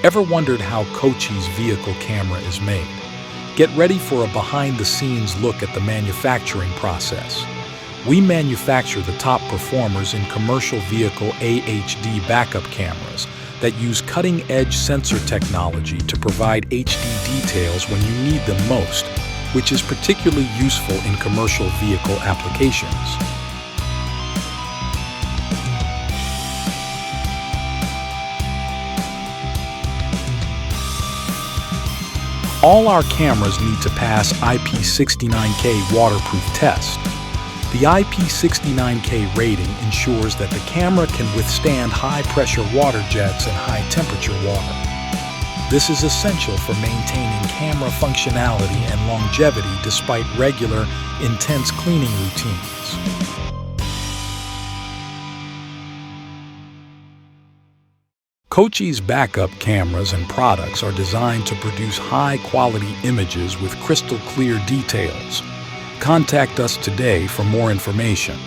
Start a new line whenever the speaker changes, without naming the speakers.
Ever wondered how KOCCHI'S vehicle camera is made? Get ready for a behind-the-scenes look at the manufacturing process. We manufacture the top performers in commercial vehicle HD backup cameras that use cutting-edge sensor technology to provide HD details when you need them most, which is particularly useful in commercial vehicle applications. All our cameras need to pass IP69K waterproof test. The IP69K rating ensures that the camera can withstand high-pressure water jets and high-temperature water. This is essential for maintaining camera functionality and longevity despite regular, intense cleaning routines. KOCCHI'S backup cameras and products are designed to produce high-quality images with crystal-clear details. Contact us today for more information.